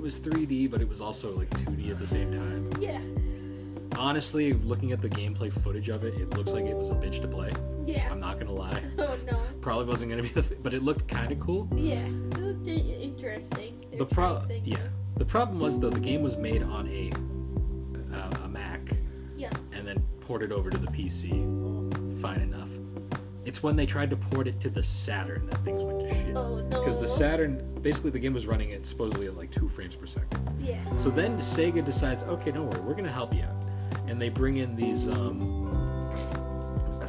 was 3D, but it was also like 2D at the same time. Yeah. Honestly, looking at the gameplay footage of it, it looks like it was a bitch to play. Yeah. I'm not gonna lie. Oh no. Probably wasn't gonna be but it looked kind of cool. Yeah. It looked interesting. The problem was though the game was made on a Mac. Yeah. And then ported over to the PC. Fine enough. It's when they tried to port it to the Saturn that things went to shit. Oh no. Because the Saturn, basically the game was running at supposedly at like 2 frames per second. Yeah. So then Sega decides, okay, don't worry, we're gonna help you out, and they bring in these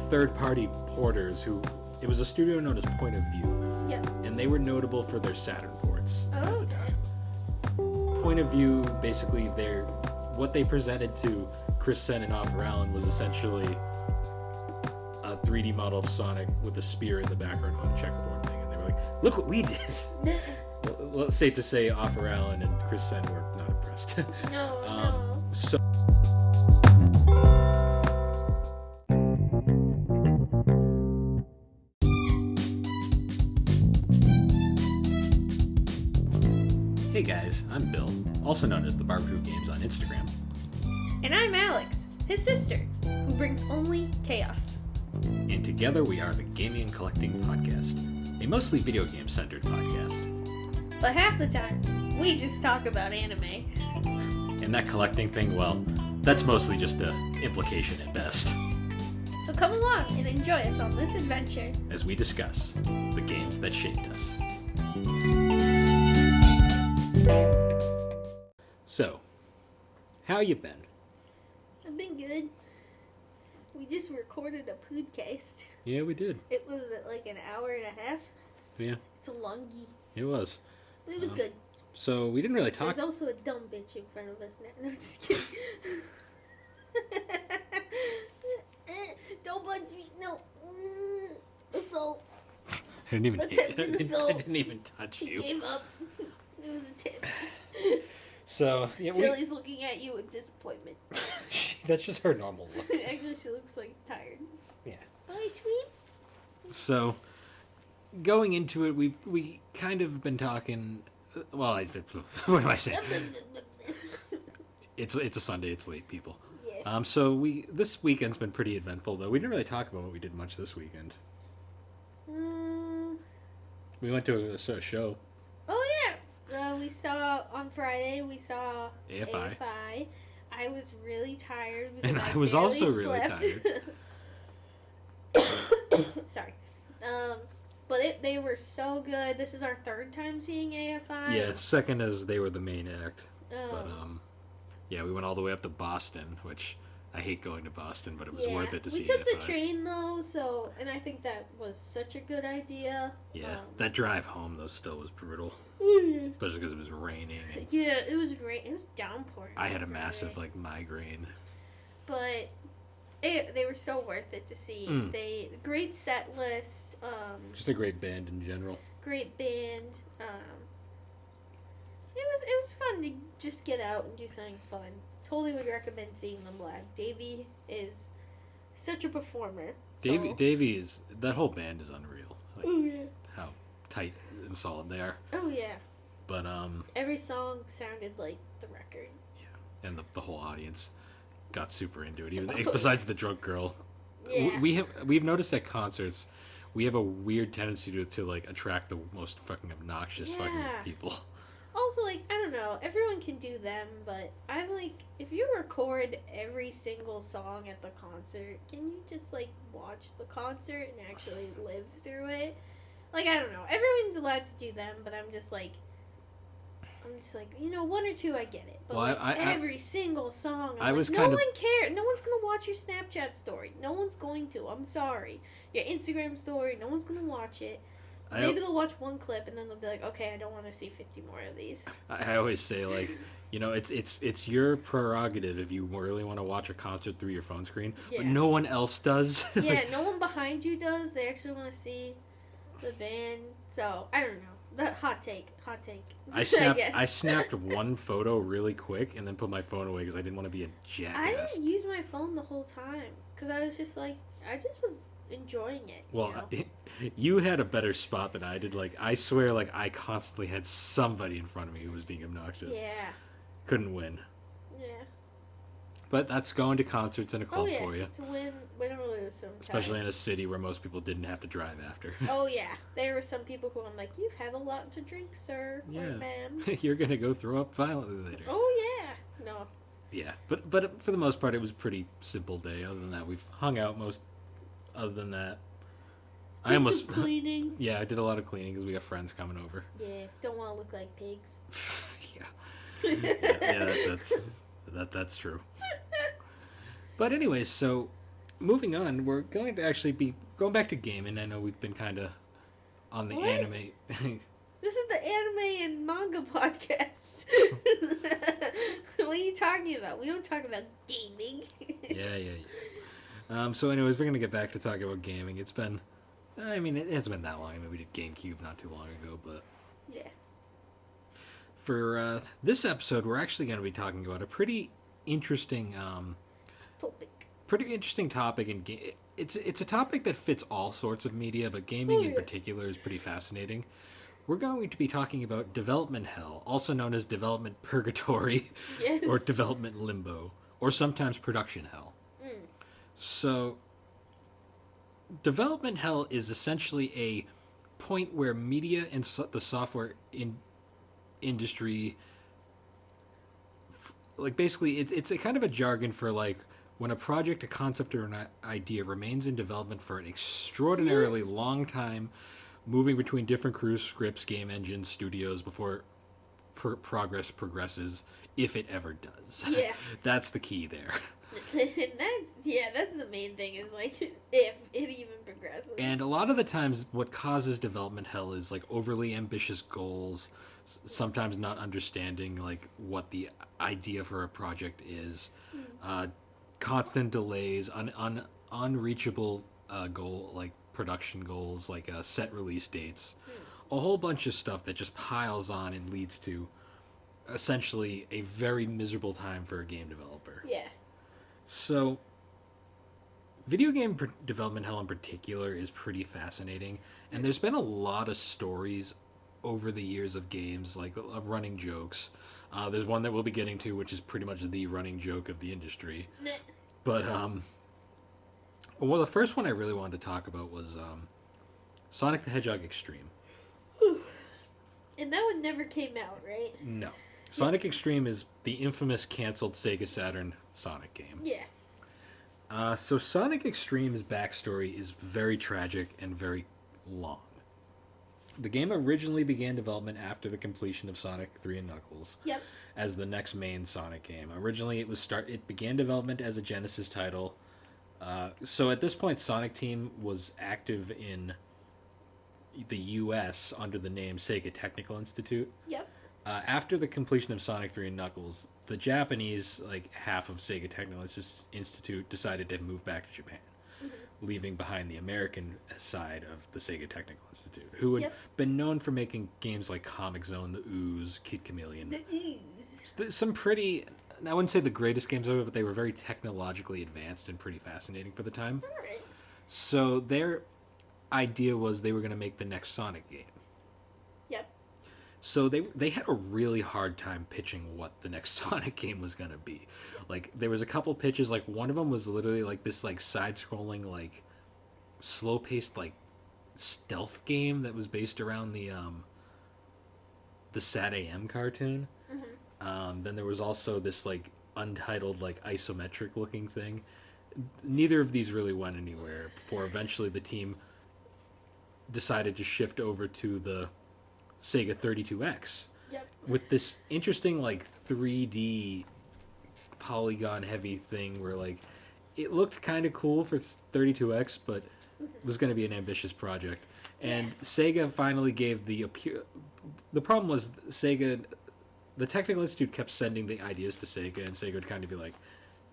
third-party porters who, it was a studio known as Point of View. Yeah. And they were notable for their Saturn ports at the okay. time. Point of View, basically, what they presented to Chris Sen and Offer Allen was essentially a 3D model of Sonic with a spear in the background on a checkerboard thing, and they were like, "Look what we did." Well, it's safe to say Offer Allen and Chris Sen were not impressed. No. So. Hey guys, I'm Bill, also known as the Barbecue Games on Instagram. And I'm Alex, his sister, who brings only chaos. And together we are the Gaming and Collecting Podcast, a mostly video game centered podcast. But half the time, we just talk about anime. And that collecting thing, well, that's mostly just an implication at best. So come along and enjoy us on this adventure as we discuss the games that shaped us. So, how you been? I've been good. We just recorded a podcast. Yeah, we did. It was like an hour and a half. Yeah. It's a longie. It was. But it was good. So, we didn't really talk... There's also a dumb bitch in front of us now. No, I'm just kidding. Don't punch me. No. Assault. I didn't even touch you. He gave up. It was a tip. So, yeah, Tilly's looking at you with disappointment. That's just her normal look. Actually, she looks like tired. Yeah. Bye, sweet. So, going into it, we kind of been talking. Well, what am I saying? It's a Sunday. It's late, people. Yes. So this weekend's been pretty eventful, though. We didn't really talk about what we did much this weekend. We went to a show. Oh yeah. We saw on Friday. We saw AFI. I was really tired because And I was also really slept. tired. Sorry. But they were so good. This is our third time seeing AFI. Yeah, second as they were the main act. But yeah, we went all the way up to Boston, which I hate going to Boston, but it was worth it to see AFI. We took the train though, and I think that was such a good idea. Yeah, that drive home though still was brutal. Especially because it was raining. Yeah, it was rain. It was downpouring. I had a massive migraine. But they were so worth it to see. Great set list. Just a great band in general. Great band. It was fun to just get out and do something fun. Totally would recommend seeing them live. Davey is such a performer. Davey is, that whole band is unreal. Like, oh yeah. How tight and solid they are. Oh yeah. But every song sounded like the record. Yeah, and the whole audience got super into it. Even besides the drunk girl. Yeah. We've noticed at concerts, we have a weird tendency to like attract the most fucking obnoxious fucking people. Also, like, I don't know, everyone can do them, but I'm like, if you record every single song at the concert, can you just, like, watch the concert and actually live through it? Like, I don't know, everyone's allowed to do them, but I'm just like, one or two I get it, but every single song, no one cares, no one's gonna watch your Snapchat story, no one's going to, I'm sorry, your Instagram story, no one's gonna watch it. Maybe they'll watch one clip and then they'll be like, okay, I don't want to see 50 more of these. I always say, like, it's your prerogative if you really want to watch a concert through your phone screen, but no one else does. Yeah, no one behind you does. They actually want to see the band. So, I don't know. That hot take. I snapped one photo really quick and then put my phone away because I didn't want to be a jackass. I didn't use my phone the whole time because I was just like, I just was enjoying it. Well, You had a better spot than I did. Like, I swear, like, I constantly had somebody in front of me who was being obnoxious. Yeah. Couldn't win. Yeah. But that's going to concerts in a club for you. To win or lose sometimes. Especially in a city where most people didn't have to drive after. Oh, yeah. There were some people who I'm like, you've had a lot to drink, sir. Yeah. Or ma'am. You're going to go throw up violently later. Oh, yeah. No. Yeah, but for the most part, it was a pretty simple day. Other than that, we've hung out most. Other than that, I almost cleaning. Yeah, I did a lot of cleaning because we have friends coming over. Yeah, don't want to look like pigs. That's true. But anyways, so moving on, we're going to actually be going back to gaming. I know we've been kind of on the anime. This is the anime and manga podcast. What are you talking about? We don't talk about gaming. Yeah. So anyways, we're going to get back to talking about gaming. It's been, I mean, it hasn't been that long. I mean, we did GameCube not too long ago, but... Yeah. For this episode, we're actually going to be talking about a pretty interesting... topic. And it's a topic that fits all sorts of media, but gaming in particular is pretty fascinating. We're going to be talking about development hell, also known as development purgatory, yes. or development limbo, or sometimes production hell. So, development hell is essentially a point where media and the software industry, like basically, it's a kind of a jargon for like when a project, a concept, or an idea remains in development for an extraordinarily long time, moving between different crews, scripts, game engines, studios before progresses, if it ever does. Yeah. That's the key there. That's the main thing, is like if it even progresses. And a lot of the times what causes development hell is like overly ambitious goals, sometimes not understanding like what the idea for a project is, constant delays, unreachable goal, like production goals, like set release dates, a whole bunch of stuff that just piles on and leads to essentially a very miserable time for a game developer. Yeah. So, video game development hell in particular is pretty fascinating, and there's been a lot of stories over the years of games, like of running jokes. There's one that we'll be getting to, which is pretty much the running joke of the industry. But, well, the first one I really wanted to talk about was Sonic the Hedgehog Extreme. And that one never came out, right? No. Sonic Extreme is the infamous canceled Sega Saturn Sonic game. Yeah. So Sonic Extreme's backstory is very tragic and very long. The game originally began development after the completion of Sonic 3 and Knuckles. Yep. As the next main Sonic game. Originally, it began development as a Genesis title. So at this point, Sonic Team was active in the U.S. under the name Sega Technical Institute. Yep. After the completion of Sonic 3 and Knuckles, the Japanese half of Sega Technical Institute decided to move back to Japan, leaving behind the American side of the Sega Technical Institute, who had been known for making games like Comix Zone, The Ooze, Kid Chameleon. The Ooze. Some pretty, I wouldn't say the greatest games ever, but they were very technologically advanced and pretty fascinating for the time. All right. So their idea was they were going to make the next Sonic game. Yep. So they had a really hard time pitching what the next Sonic game was going to be. Like, there was a couple pitches, like one of them was literally like this like side-scrolling, like slow-paced like stealth game that was based around the Sat AM cartoon. Then there was also this like untitled like isometric looking thing. Neither of these really went anywhere before eventually the team decided to shift over to the Sega 32X. Yep. With this interesting like 3D polygon heavy thing where like it looked kind of cool for 32X, but was going to be an ambitious project. And Sega finally gave the problem was Sega, the Technical Institute kept sending the ideas to Sega, and Sega would kind of be like,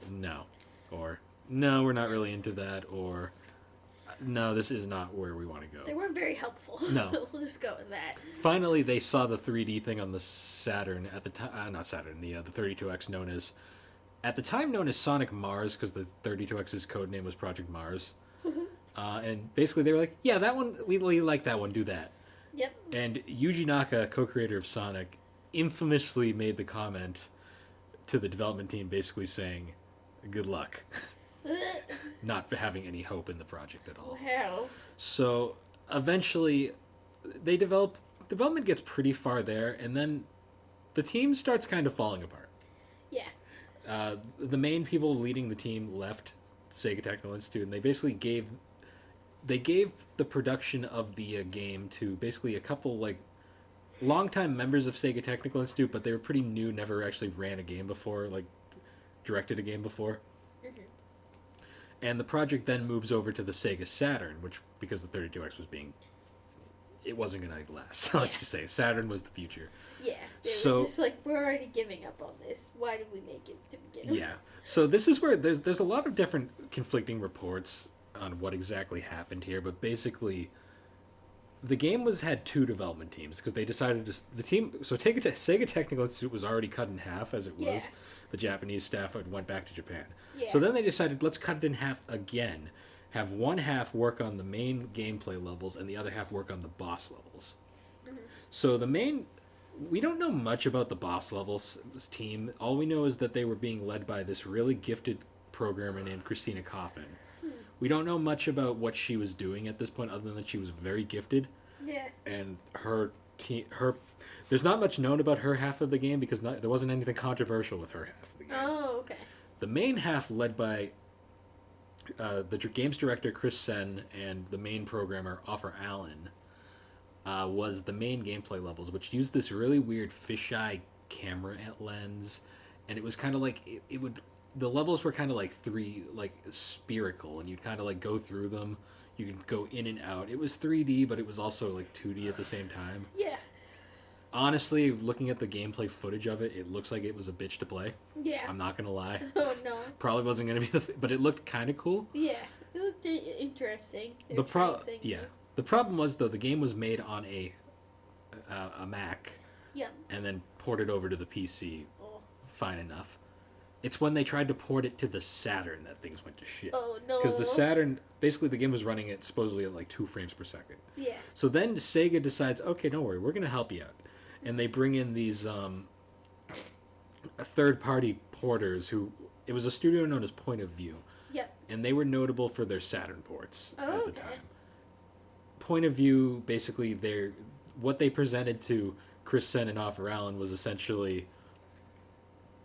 no, or no, we're not really into that, or no, this is not where we want to go. They weren't very helpful. No. We'll just go with that. Finally, they saw the 3D thing on the Saturn at the time, not Saturn, the 32X known as, at the time known as Sonic Mars, because the 32X's code name was Project Mars. And basically they were like, yeah, that one, we really like that one, do that. Yep. And Yuji Naka, co-creator of Sonic, infamously made the comment to the development team basically saying, good luck. Not having any hope in the project at all. Wow. So eventually development gets pretty far there, and then the team starts kind of falling apart. Yeah. The main people leading the team left Sega Technical Institute, and they basically gave the production of the game to basically a couple like longtime members of Sega Technical Institute, but they were pretty new, never actually ran a game before, like directed a game before. Mm-hmm. And the project then moves over to the Sega Saturn, which, because the 32X it wasn't going to last. Let's just say Saturn was the future. Yeah. They So- were just like, we're already giving up on this. Why did we make it to begin with? Yeah. So this is where there's a lot of different conflicting reports on what exactly happened here, but basically the game had two development teams because they decided Sega Technical Institute was already cut in half as it was. Yeah. The Japanese staff went back to Japan. Yeah. So then they decided, let's cut it in half again. Have one half work on the main gameplay levels and the other half work on the boss levels. Mm-hmm. So we don't know much about the boss levels team. All we know is that they were being led by this really gifted programmer named Christina Coffin. We don't know much about what she was doing at this point other than that she was very gifted. Yeah. And there's not much known about her half of the game because there wasn't anything controversial with her half of the game. Oh, okay. The main half, led by the games director Chris Sen and the main programmer Offer Allen, was the main gameplay levels, which used this really weird fisheye camera lens, and it was kind of like the levels were kind of like spherical, and you'd kind of like go through them. You could go in and out. It was 3D, but it was also like 2D at the same time. Yeah. Honestly, looking at the gameplay footage of it, it looks like it was a bitch to play. Yeah. I'm not gonna lie. Oh, no. Probably wasn't gonna be but it looked kind of cool. Yeah. It looked interesting. The problem was though the game was made on a Mac. Yeah. And then ported over to the PC. Oh. Fine enough. It's when they tried to port it to the Saturn that things went to shit. Oh, no. Because the Saturn, basically the game was running at supposedly at like 2 frames per second. Yeah. So then Sega decides, okay, don't worry, we're gonna help you out. And they bring in these third-party porters it was a studio known as Point of View. Yep. And they were notable for their Saturn ports at the okay. time. Point of View, basically, what they presented to Chris Sen and Offer Allen was essentially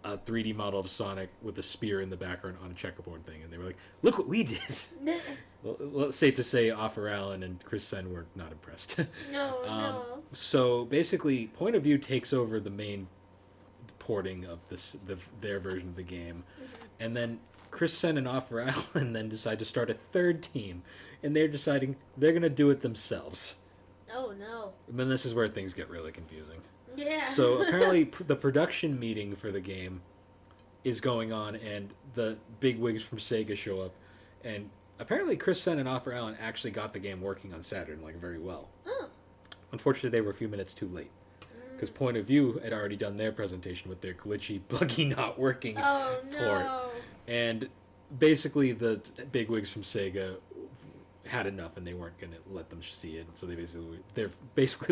a 3D model of Sonic with a spear in the background on a checkerboard thing. And they were like, look what we did! Well, it's safe to say Offer Allen and Chris Sen were not impressed. No. So basically, Point of View takes over the main porting of their version of the game, and then Chris Sen and Offer Allen then decide to start a third team, and they're deciding they're gonna do it themselves. Oh, no. And then this is where things get really confusing. Yeah. So apparently, the production meeting for the game is going on, and the big wigs from Sega show up, and apparently Chris Sen and Offer Allen actually got the game working on Saturn very well. Oh. Unfortunately, they were a few minutes too late. Because Point of View had already done their presentation with their glitchy, buggy, not working Oh, no. port. And basically, the bigwigs from Sega had enough, and they weren't going to let them see it. So their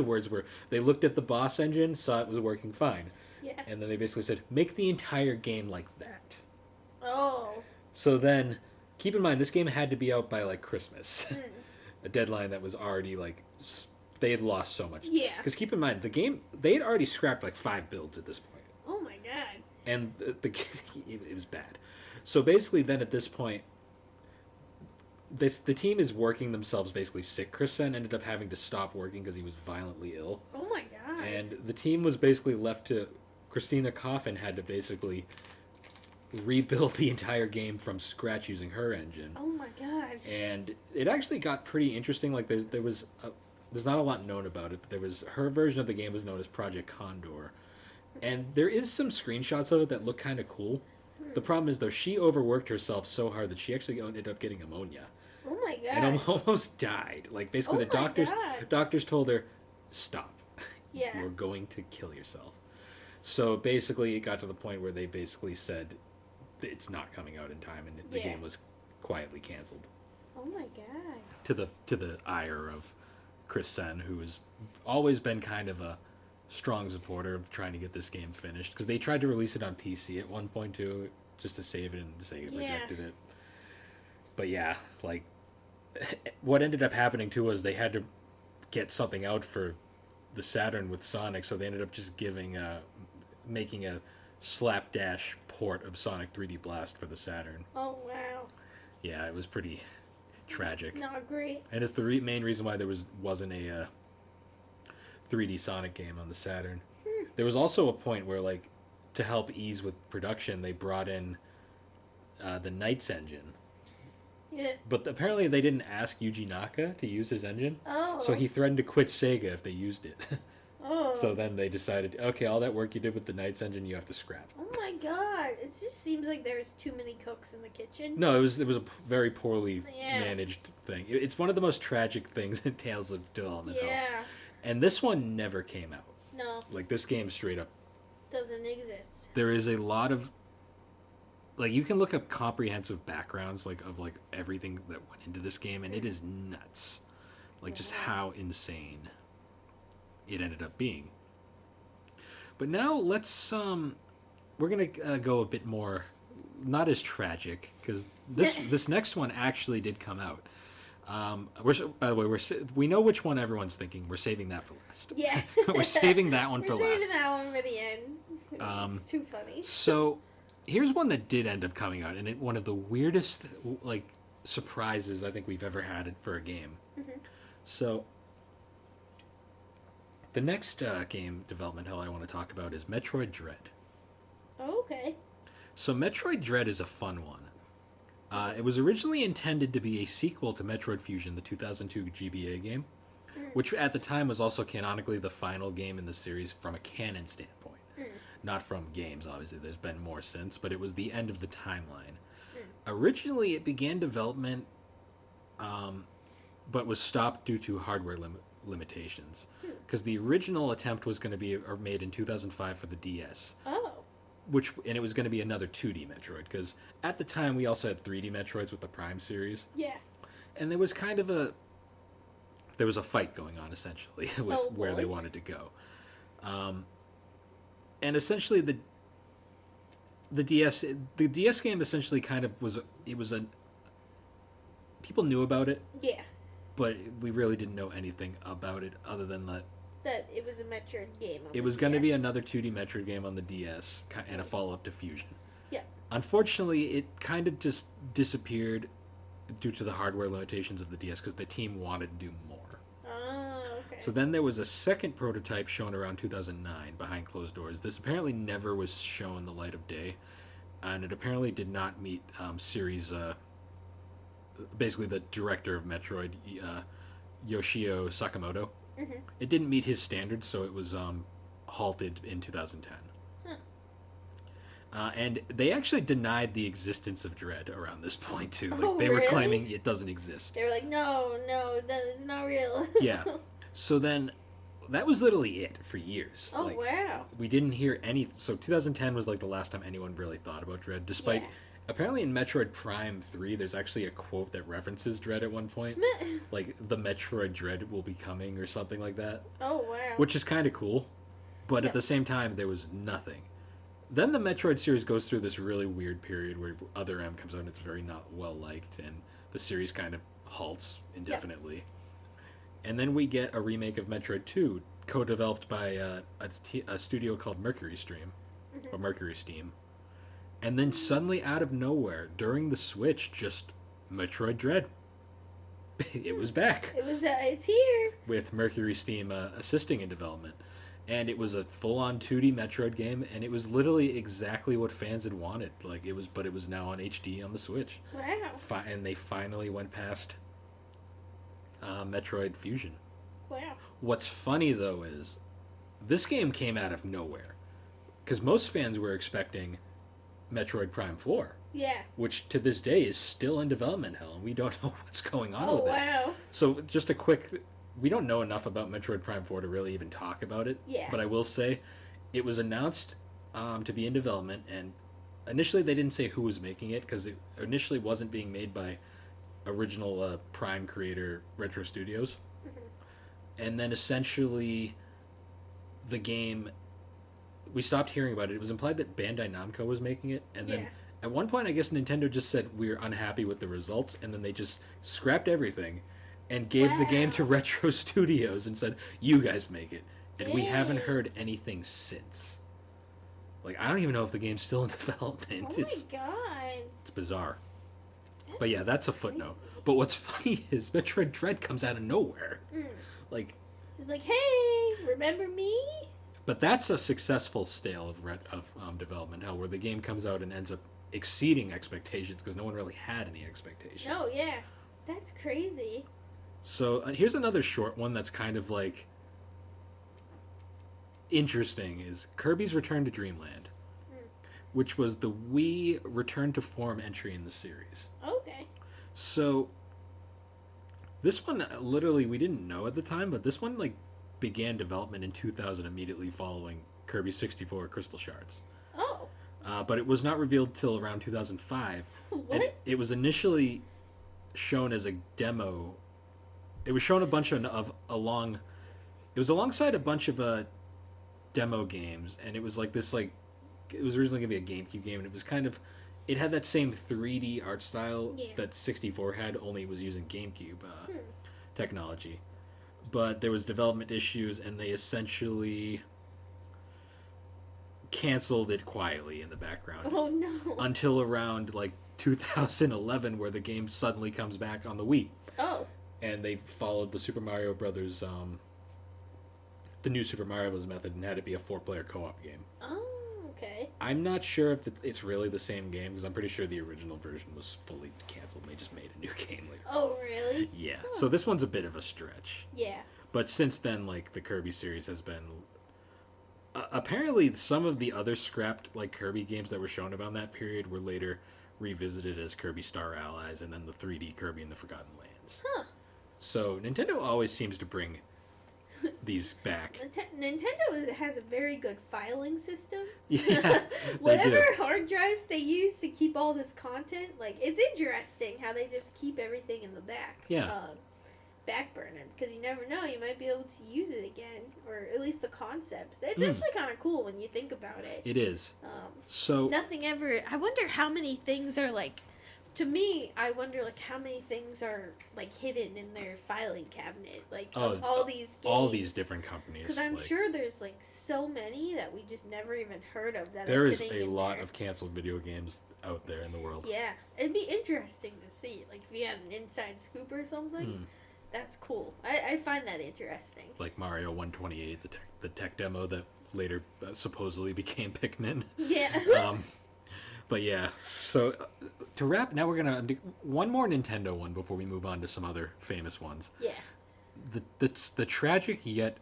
words were, they looked at the boss engine, saw it was working fine. Yeah. And then they basically said, make the entire game like that. Oh. So then, keep in mind, this game had to be out by, Christmas. Mm. A deadline that was already, they had lost so much. Yeah. Because keep in mind, the game, they had already scrapped 5 builds at this point. Oh, my God. And it was bad. So basically then at this point, the team is working themselves basically sick. Chris Sen ended up having to stop working because he was violently ill. Oh, my God. And the team was basically left to... Christina Coffin had to basically rebuild the entire game from scratch using her engine. Oh, my God. And it actually got pretty interesting. There's not a lot known about it, but her version of the game was known as Project Condor. And there is some screenshots of it that look kind of cool. The problem is, though, she overworked herself so hard that she actually ended up getting pneumonia. Oh, my God. And almost died. Basically, the doctors told her, stop. Yeah. You're going to kill yourself. So basically, it got to the point where they basically said it's not coming out in time, and the game was quietly canceled. Oh my god. to the ire of Chris Sen, who has always been kind of a strong supporter of trying to get this game finished, because they tried to release it on PC at one point too, just to save it, and Sega rejected it. But yeah, like what ended up happening too was they had to get something out for the Saturn with Sonic, so they ended up just making a slapdash port of Sonic 3D Blast for the Saturn. Oh wow. Yeah, it was pretty tragic. Not great. And it's the main reason why there wasn't a 3D Sonic game on the Saturn. There was also a point where, like, to help ease with production, they brought in the Knights engine. Yeah. But apparently they didn't ask Yuji Naka to use his engine. Oh. So he threatened to quit Sega if they used it. Oh. So then they decided, okay, all that work you did with the Knights engine, you have to scrap. Oh my god! It just seems like there's too many cooks in the kitchen. No, it was a very poorly Yeah. managed thing. It's one of the most tragic things in Tales of Development Hell. Yeah. And this one never came out. No, Like, this game straight up. doesn't exist. There is a lot of, like, you can look up comprehensive backgrounds, like, of, like, everything that went into this game, and it is nuts. Like, just how insane it ended up being. But now let's we're gonna go a bit more, not as tragic, because this next one actually did come out. By the way, we know which one everyone's thinking. We're saving that for last. Yeah. We're saving that one We're for last. saving that one for the end. It's too funny. So here's one that did end up coming out, and one of the weirdest, like, surprises I think we've ever had for a game. So the next game development hell I want to talk about is Metroid Dread. Oh, okay. So Metroid Dread is a fun one. It was originally intended to be a sequel to Metroid Fusion, the 2002 GBA game, which at the time was also canonically the final game in the series from a canon standpoint. Not from games, obviously. There's been more since, but it was the end of the timeline. Originally, it began development, but was stopped due to hardware limitations. Because the original attempt was going to be made in 2005 for the DS. Oh. And it was going to be another 2D Metroid, because at the time we also had 3D Metroids with the Prime series. Yeah. And there was kind of a fight going on, essentially, with where they wanted to go. And essentially the DS game essentially kind of people knew about it. Yeah. But we really didn't know anything about it other than that it was a Metroid game. it was going to be another 2D Metroid game on the DS and a follow-up to Fusion. Yeah. Unfortunately, it kind of just disappeared due to the hardware limitations of the DS, because the team wanted to do more. Oh, okay. So then there was a second prototype shown around 2009 behind closed doors. This apparently never was shown the light of day, and it apparently did not meet series... basically the director of Metroid, Yoshio Sakamoto. It didn't meet his standards, so it was halted in 2010. And they actually denied the existence of Dread around this point too. Like, they were claiming it doesn't exist. They were like, no, it's not real. Yeah. So then, that was literally it for years. Oh, wow. We didn't hear any. So 2010 was like the last time anyone really thought about Dread, despite. Yeah. Apparently in Metroid Prime 3, there's actually a quote that references Dread at one point. Like, the Metroid Dread will be coming or something like that. Oh, wow. Which is kind of cool. But at the same time, there was nothing. Then the Metroid series goes through this really weird period where Other M comes out and it's very not well liked, and the series kind of halts indefinitely. Yep. And then we get a remake of Metroid 2, co-developed by a studio called Mercury Steam. Or Mercury Steam. And then suddenly, out of nowhere, during the Switch, just Metroid Dread. It was back. It's here. With Mercury Steam assisting in development. And it was a full-on 2D Metroid game, and it was literally exactly what fans had wanted. But it was now on HD on the Switch. Wow. And they finally went past Metroid Fusion. Wow. What's funny, though, is this game came out of nowhere. Because most fans were expecting Metroid Prime 4. Yeah. Which to this day is still in development hell, and we don't know what's going on with it. Oh, wow. So just a quick... We don't know enough about Metroid Prime 4 to really even talk about it. Yeah. But I will say, it was announced to be in development, and initially they didn't say who was making it, because it initially wasn't being made by original Prime creator Retro Studios, Hmm. and then essentially the game, we stopped hearing about it. It was implied that Bandai Namco was making it, and then Yeah. at one point I guess Nintendo just said we're unhappy with the results, and then they just scrapped everything and gave the game to Wow. Retro Studios and said you guys make it, and we haven't Dang. heard anything since. Like, I don't even know if the game's still in development. Oh It's my god. it's bizarre. That's But yeah, that's a footnote. crazy. But what's funny is Metroid Dread comes out of nowhere. Mm. Like, She's like, hey, remember me? but that's a successful stale of development hell, where the game comes out and ends up exceeding expectations because no one really had any expectations. Oh yeah, that's crazy. So here's another short one that's kind of like interesting: is Kirby's Return to Dreamland, Mm. which was the Wii return to form entry in the series. Okay. So this one, literally, we didn't know at the time, but this one like began development in 2000, immediately following Kirby 64 Crystal Shards. Oh, But it was not revealed till around 2005. And what? it was initially shown as a demo. It was shown a bunch of along. It was alongside a bunch of demo games, and it was like this like. It was originally gonna be a GameCube game, and it was kind of. It had that same 3D art style Yeah. that 64 had, only it was using GameCube Hmm. technology. But there was development issues, and they essentially canceled it quietly in the background Oh no. until around like 2011, where the game suddenly comes back on the Wii, Oh. and they followed the Super Mario Brothers, the new Super Mario Bros. Method, and had it be a 4-player co-op game. Oh. Okay. I'm not sure if it's really the same game, because I'm pretty sure the original version was fully canceled and they just made a new game later. Oh really? Yeah, so this one's a bit of a stretch. Yeah. But since then, like, the Kirby series has been. Apparently, some of the other scrapped, like, Kirby games that were shown about that period were later revisited as Kirby Star Allies and then the 3D Kirby and the Forgotten Lands. Huh. So, Nintendo always seems to bring these back. Nintendo has a very good filing system. Yeah, they Whatever do. hard drives they use to keep all this content, like it's interesting how they just keep everything in the Yeah. back burner, because you never know, you might be able to use it again, or at least the concepts. It's Mm. actually kind of cool when you think about it. It is. Um, So, nothing ever. I wonder how many things are like. To me, I wonder like how many things are like hidden in their filing cabinet, like of all these games. all these different companies. Because I'm like, sure there's like so many that we just never even heard of that there are is sitting a in lot there. of canceled video games out there in the world. Yeah, it'd be interesting to see. Like if you had an inside scoop or something, Mm. that's cool. I find that interesting. Like Mario 128, the tech demo that later supposedly became Pikmin. Yeah. But yeah, so to wrap, now we're gonna do one more Nintendo one before we move on to some other famous ones. Yeah. The tragic yet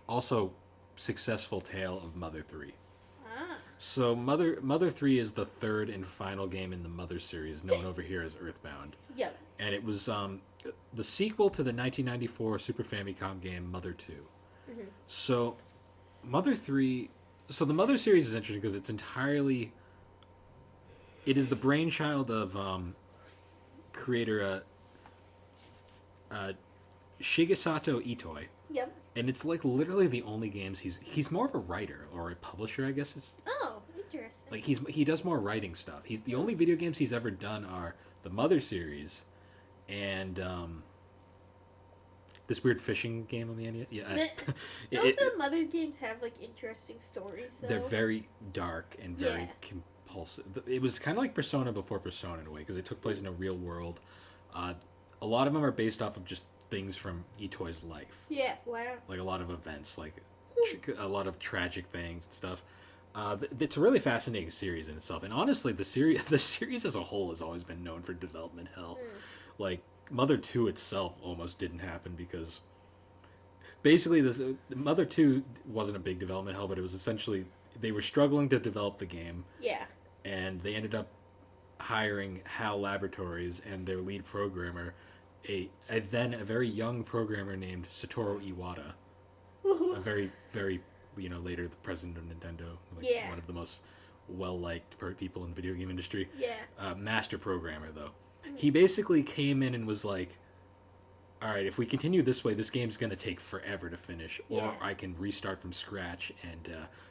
also successful tale of Mother 3. Ah. So Mother 3 is the third and final game in the Mother series, known over here as Earthbound, Yep. and it was the sequel to the 1994 Super Famicom game Mother 2. Mm-hmm. So Mother 3, so the Mother series is interesting because it's entirely. It is the brainchild of creator Shigesato Itoi, Yep. and it's like literally the only games he's more of a writer or a publisher, I guess. It's Oh, interesting. like he does more writing stuff. He's the only video games he's ever done are the Mother series, and this weird fishing game on the NES. Yeah, Don't the Mother games have like interesting stories though? they're very dark and very Yeah. compulsive. It was kind of like Persona before Persona in a way because it took place in a real world. A lot of them are based off of just things from Itoi's life, Yeah. Wow. like a lot of events, like a lot of tragic things and stuff. It's a really fascinating series in itself, and honestly, the series as a whole has always been known for development hell. Like Mother 2 itself almost didn't happen because basically Mother 2 wasn't a big development hell, but it was essentially they were struggling to develop the game, Yeah. and they ended up hiring HAL Laboratories and their lead programmer, a very young programmer named Satoru Iwata, a very, very, later the president of Nintendo, like one of the most well-liked people in the video game industry. Yeah. Master programmer, though. He basically came in and was like, all right, if we continue this way, this game's going to take forever to finish, or Yeah. I can restart from scratch and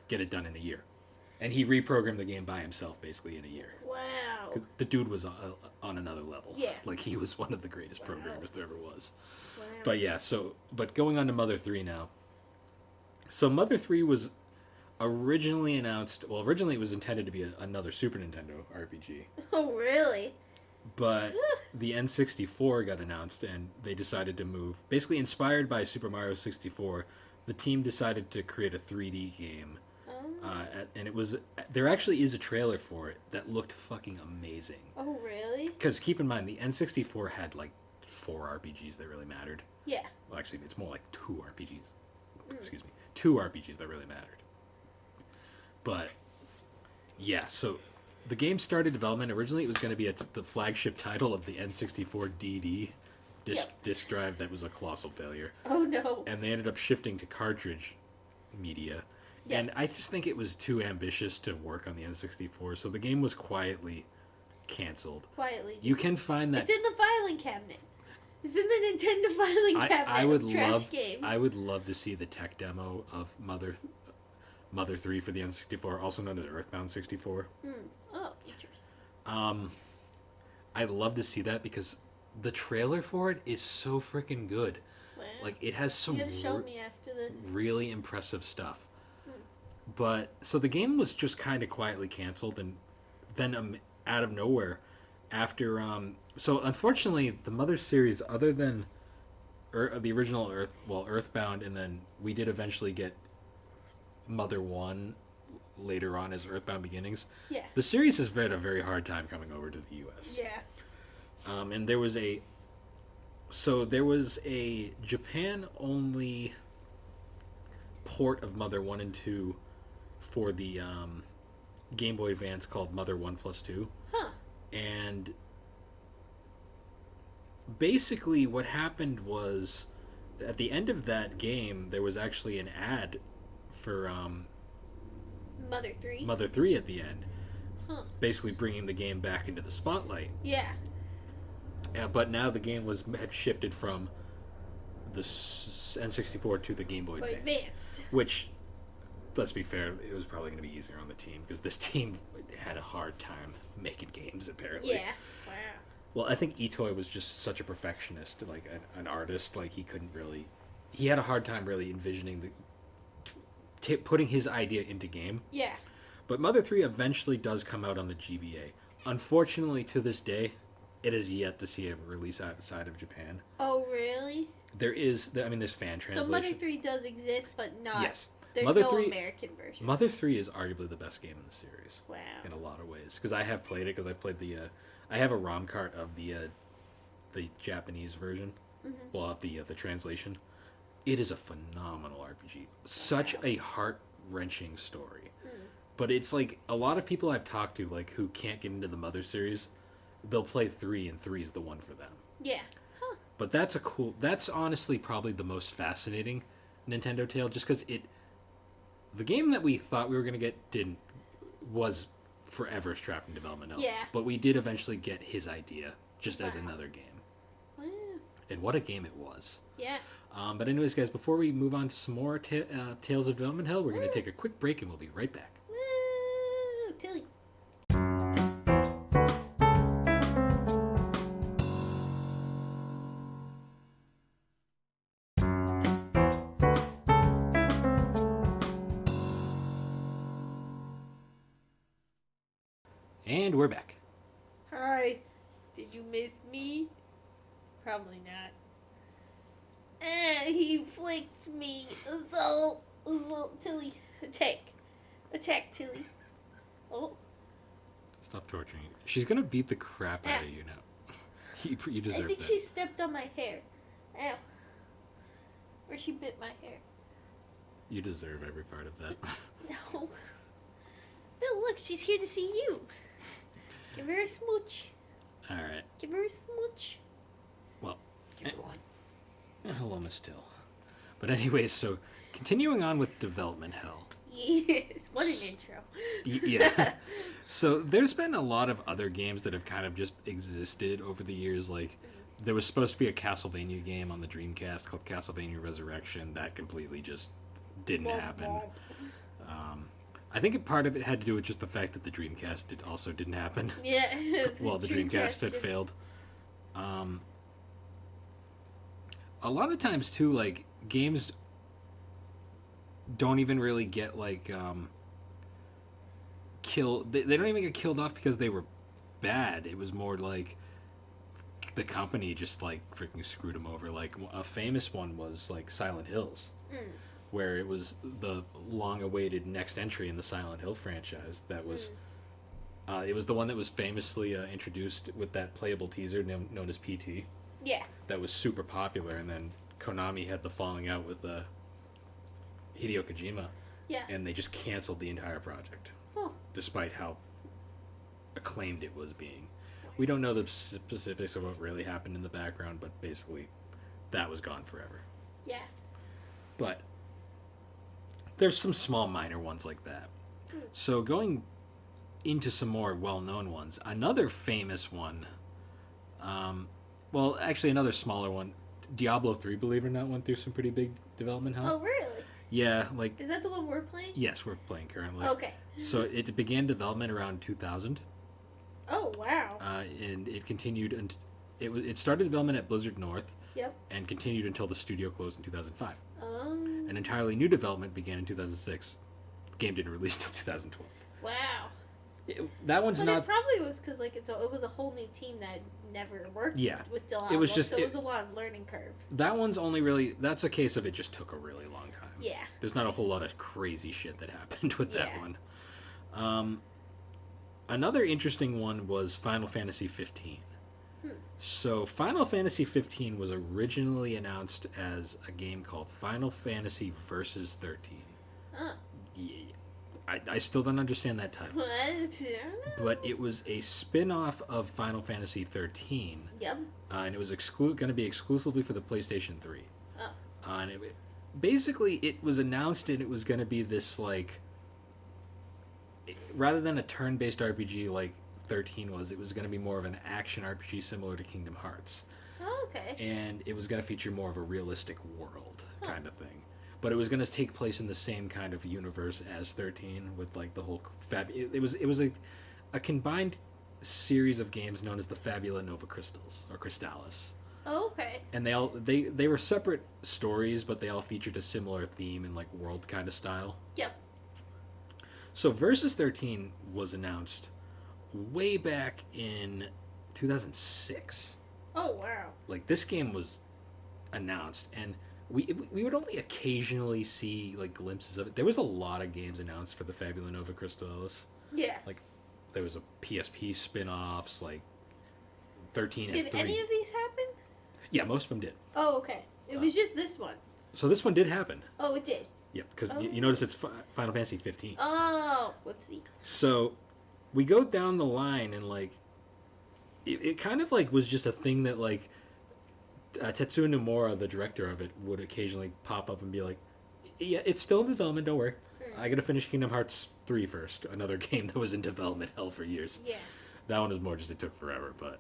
get it done in a year. And he reprogrammed the game by himself, basically, in a year. Wow. 'Cause the dude was on another level. Yeah. Like, he was one of the greatest Wow. programmers there ever was. Wow. But yeah, but going on to Mother 3 now. So Mother 3 was originally announced, well, originally it was intended to be another Super Nintendo RPG. Oh, really? But the N64 got announced and they decided to move. Basically inspired by Super Mario 64, the team decided to create a 3D game. And it was, there actually is a trailer for it that looked fucking amazing. Oh, really? Because keep in mind, the N64 had like 4 RPGs that really mattered. Yeah. Well, actually, it's more like 2 RPGs. Excuse me. 2 RPGs that really mattered. But, yeah, so the game started development. Originally, it was going to be the flagship title of the N64 DD disc drive that was a colossal failure. Oh, no. And they ended up shifting to cartridge media. Yeah. And I just think it was too ambitious to work on the N64, so the game was quietly canceled. Quietly. You can find that. It's in the filing cabinet. It's in the Nintendo filing cabinet. I would of trash love. games. I would love to see the tech demo of Mother 3 for the N64, also known as Earthbound 64. Oh, interesting. I'd love to see that because the trailer for it is so freaking good. Wow. Like it has some You gotta show me after this. really impressive stuff. But so the game was just kind of quietly canceled, and then out of nowhere, after so unfortunately the Mother series, other than the original Earthbound, and then we did eventually get Mother 1 later on as Earthbound Beginnings. Yeah. The series has had a very hard time coming over to the U.S. Yeah. And there was a Japan only port of Mother 1 and 2 for the Game Boy Advance called Mother 1+2. Huh. And basically what happened was at the end of that game there was actually an ad for Mother 3. Mother 3 at the end. Huh. Basically bringing the game back into the spotlight. Yeah. But now the game had shifted from the N64 to the Game Boy Advance. Advanced. Which, let's be fair, it was probably going to be easier on the team because this team had a hard time making games, apparently. Yeah. Wow. Well, I think Itoy was just such a perfectionist, like an artist. Like he had a hard time really envisioning putting his idea into game. Yeah. But Mother 3 eventually does come out on the GBA. Unfortunately, to this day, it is yet to see a release outside of Japan. Oh, really? There's fan translation. So Mother 3 does exist, but not. Yes. There's Mother no 3 American version. Mother 3 is arguably the best game in the series. Wow. In a lot of ways. Because I have played it, because I've played I have a ROM cart of the Japanese version. Mm-hmm. Well, of the translation. It is a phenomenal RPG. Such a heart-wrenching story. But it's like, a lot of people I've talked to, like, who can't get into the Mother series, they'll play 3, and 3 is the one for them. Yeah. Huh. But that's honestly probably the most fascinating Nintendo tale, just because the game that we thought we were going to get was forever trapped in development hell. Yeah. But we did eventually get his idea, just as Wow. another game. Wow. And what a game it was. Yeah. But anyways, guys, before we move on to some more Tales of Development Hell, we're going to take a quick break, and we'll be right back. Woo! Tilly. And we're back. Hi. Did you miss me? Probably not. He flicked me. So, Tilly, attack. Attack, Tilly. Oh. Stop torturing. She's going to beat the crap out of you now. You deserve I think that. she stepped on my hair. Ow. Or she bit my hair. You deserve every part of that. No. Bill, look, she's here to see you. Give her a smooch. All right. Give her a smooch. Well, Give her one. hello, Miss Till. But anyways, so continuing on with Development Hell. Yes, what an intro. Yeah. So there's been a lot of other games that have kind of just existed over the years. Like, there was supposed to be a Castlevania game on the Dreamcast called Castlevania Resurrection. That completely just didn't happen. I think part of it had to do with just the fact that the Dreamcast also didn't happen. Yeah. Well, the Dreamcast had failed. A lot of times, too, like, games don't even really get, like, killed. They don't even get killed off because they were bad. It was more like the company just, like, freaking screwed them over. Like, a famous one was, like, Silent Hills. Where it was the long-awaited next entry in the Silent Hill franchise. That was, it was the one that was famously introduced with that playable teaser known as PT. Yeah. That was super popular, and then Konami had the falling out with Hideo Kojima. Yeah. And they just canceled the entire project, despite how acclaimed it was being. We don't know the specifics of what really happened in the background, but basically, that was gone forever. Yeah. But there's some small minor ones like that. So going into some more well-known ones, another famous one, well, actually another smaller one, Diablo 3, believe it or not, went through some pretty big development hell. Oh, really? Yeah, like... Is that the one we're playing? Yes, we're playing currently. Okay. So it began development around 2000. Oh, wow. And it continued... It started development at Blizzard North. Yep. And continued until the studio closed in 2005. An Um, entirely new development began in 2006. The game didn't release until 2012. wow. That one's But not... it probably was because like it was a whole new team that never worked with Diablo. It was just... so it was a lot of learning curve. That one's only really... That's a case of it just took a really long time. Yeah. There's not a whole lot of crazy shit that happened with that one. Another interesting one was Final Fantasy 15. So Final Fantasy 15 was originally announced as a game called Final Fantasy Versus 13. Huh. Yeah, I still don't understand that title. What? But it was a spin-off of Final Fantasy 13. Yep. And it was going to be exclusively for the PlayStation 3. Oh. And basically, it was announced and it was going to be this, like... Rather than a turn-based RPG like 13 was, it was going to be more of an action RPG similar to Kingdom Hearts. Oh, okay. And it was going to feature more of a realistic world kind of thing. But it was going to take place in the same kind of universe as 13 with like the whole it was a combined series of games known as the Fabula Nova Crystals or Crystallis. Oh, okay. And they were separate stories, but they all featured a similar theme and like world kind of style. Yep. So Versus 13 was announced way back in 2006. Oh, wow. Like, this game was announced, and we would only occasionally see, like, glimpses of it. There was a lot of games announced for the Fabula Nova Crystallis. Yeah. Like, there was a PSP spin-offs, like, 13 Did any of these happen? Yeah, most of them did. Oh, okay. It was just this one. So this one did happen. Oh, it did? Yep, because you notice it's Final Fantasy 15. Oh, whoopsie. So we go down the line, and, like, it kind of, like, was just a thing that, like, Tetsuya Nomura, the director of it, would occasionally pop up and be like, yeah, it's still in development, don't worry. I gotta finish Kingdom Hearts 3 first, another game that was in development hell for years. Yeah. That one was more just it took forever, but...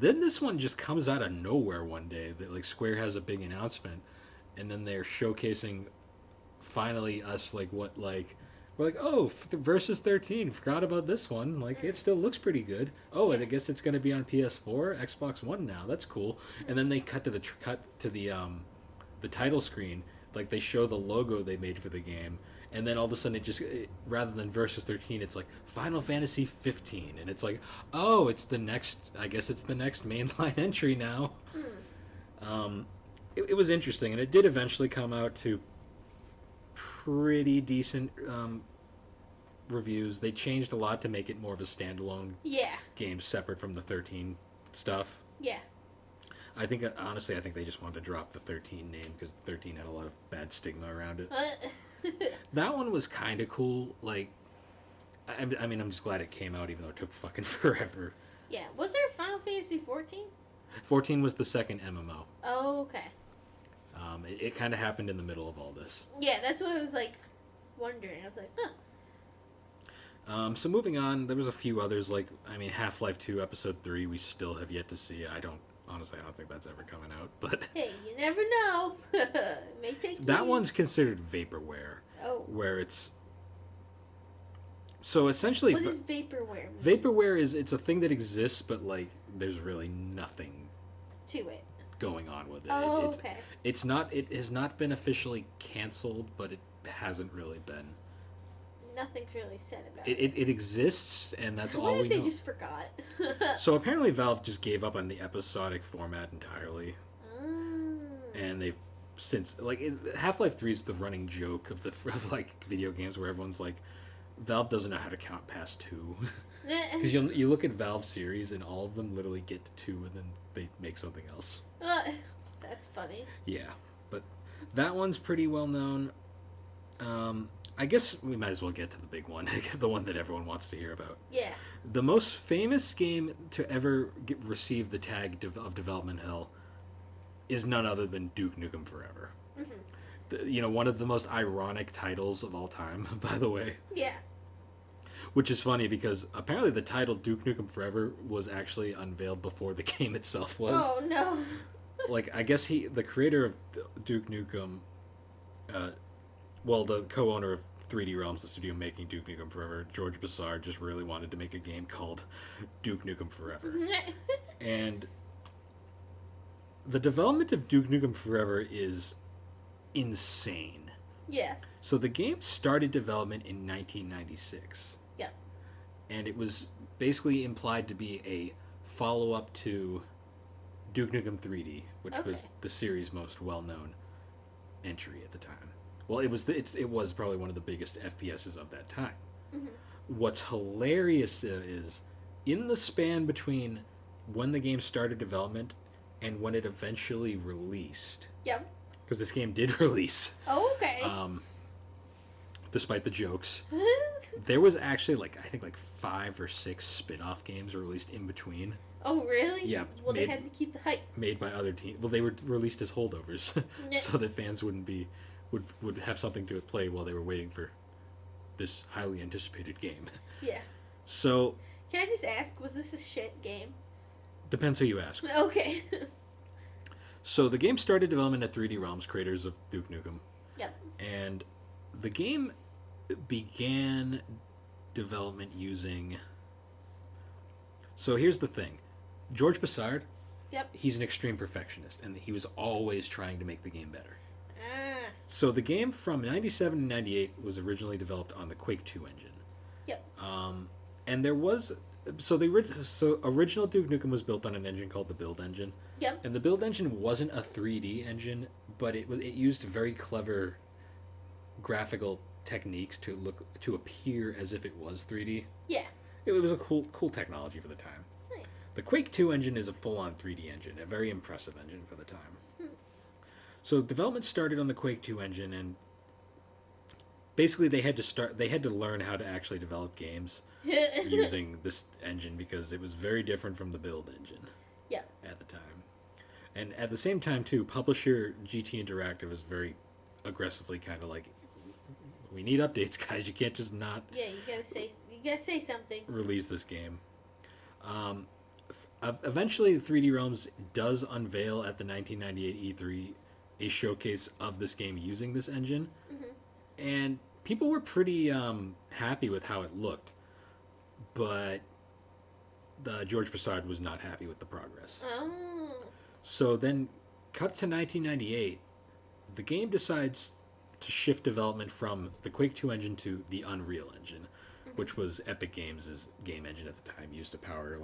Then this one just comes out of nowhere one day, that, like, Square has a big announcement, and then they're showcasing, finally, us, like, what, like... We're like, oh, Versus 13, forgot about this one. Like, it still looks pretty good. Oh, and I guess it's going to be on PS4, Xbox One now. That's cool. And then they cut to the title screen. Like, they show the logo they made for the game. And then all of a sudden, rather than Versus 13, it's like Final Fantasy 15. And it's like, oh, I guess it's the next mainline entry now. It was interesting. And it did eventually come out to pretty decent reviews. They changed a lot to make it more of a standalone game separate from the 13 stuff. Yeah. I think, honestly, they just wanted to drop the 13 name because the 13 had a lot of bad stigma around it. That one was kind of cool. Like, I mean, I'm just glad it came out even though it took fucking forever. Yeah. Was there Final Fantasy 14? 14 was the second MMO. Oh, okay. It kind of happened in the middle of all this. Yeah, that's what it was like. wondering. I was like, huh. So moving on, there was a few others, like, Half-Life 2 Episode 3, we still have yet to see. Honestly, I don't think that's ever coming out, but... Hey, you never know. It may take That years. one's considered vaporware, Oh. where it's... So essentially... What does vaporware mean? Vaporware it's a thing that exists, but, like, there's really nothing To it. going on with it. Oh, It's, okay. it has not been officially canceled, but it hasn't really been. Nothing's really said about It exists, and that's What all if we they know. just forgot? So apparently Valve just gave up on the episodic format entirely, Mm. and they've since Half-Life 3 is the running joke of like video games where everyone's like, Valve doesn't know how to count past 2. Because you look at Valve series and all of them literally get to 2 and then they make something else. That's funny. Yeah, but that one's pretty well known. I guess we might as well get to the big one, the one that everyone wants to hear about. Yeah. The most famous game to ever receive the tag of development hell is none other than Duke Nukem Forever. Mm-hmm. One of the most ironic titles of all time, by the way. Yeah. Which is funny because apparently the title Duke Nukem Forever was actually unveiled before the game itself was. Oh no. I guess the creator of Duke Nukem, the co-owner of 3D Realms, the studio making Duke Nukem Forever, George Broussard, just really wanted to make a game called Duke Nukem Forever. And the development of Duke Nukem Forever is insane. Yeah. So the game started development in 1996. Yeah. And it was basically implied to be a follow-up to Duke Nukem 3D, which was Okay. the series' most well-known entry at the time. Well, it was probably one of the biggest FPSs of that time. Mm-hmm. What's hilarious is in the span between when the game started development and when it eventually released, Yep. because this game did release, Oh, okay. despite the jokes, there was actually I think 5 or 6 spin-off games released in between. Oh, really? Yeah, Well, they made- had to keep the hype. Made by other teams. Well, they were released as holdovers, Yeah. so that fans would have something to play while they were waiting for this highly anticipated game. Yeah. So Can I just ask, was this a shit game? depends who you ask. Okay. So the game started development at 3D Realms, creators of Duke Nukem, Yep. and the game began development using. So here's the thing, George Broussard. Yep. He's an extreme perfectionist, and he was always trying to make the game better. Ah. So the game from 97 to 98 was originally developed on the Quake 2 engine. Yep. And there was so original Duke Nukem was built on an engine called the Build Engine. Yep. And the Build Engine wasn't a 3D engine, but it used very clever graphical techniques to appear as if it was 3D. Yeah. It was a cool technology for the time. Nice. The Quake 2 engine is a full-on 3D engine, a very impressive engine for the time. So development started on the Quake 2 engine, and basically they had to learn how to actually develop games using this engine because it was very different from the Build engine. Yeah. At the time. And at the same time too, publisher GT Interactive was very aggressively kind of like, we need updates, guys. You can't just not Yeah, you gotta say something. release this game. Eventually 3D Realms does unveil at the 1998 E3 a showcase of this game using this engine, and people were pretty happy with how it looked, but George Broussard was not happy with the progress. Oh. So then, cut to 1998, the game decides to shift development from the Quake 2 engine to the Unreal Engine, which was Epic Games' game engine at the time, used to power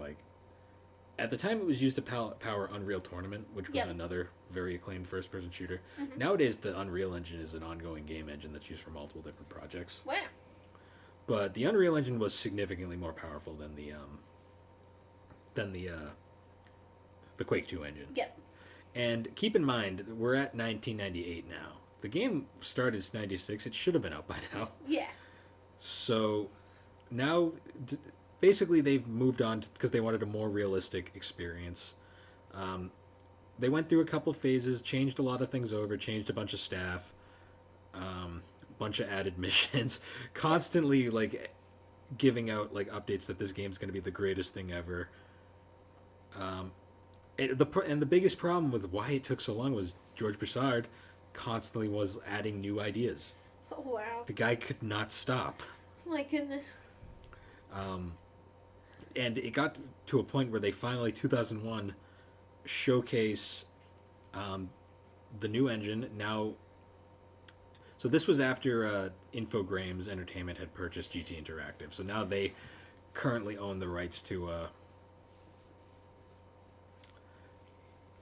at the time it was used to power Unreal Tournament, which was Yep. another very acclaimed first-person shooter. Nowadays, the Unreal Engine is an ongoing game engine that's used for multiple different projects. Wow. But the Unreal Engine was significantly more powerful than the Quake 2 engine. Yep. And keep in mind, we're at 1998 now. The game started in 96. It should have been out by now. Yeah. So now, basically, they've moved on because they wanted a more realistic experience. They went through a couple phases, changed a lot of things over, changed a bunch of staff. bunch of added missions, constantly like giving out like updates that this game's going to be the greatest thing ever. And the biggest problem with why it took so long was George Broussard constantly was adding new ideas. Oh, wow. The guy could not stop. My goodness. And it got to a point where they finally, 2001, showcase the new engine. Now, so this was after Infogrames Entertainment had purchased GT Interactive. So now they currently own the rights to...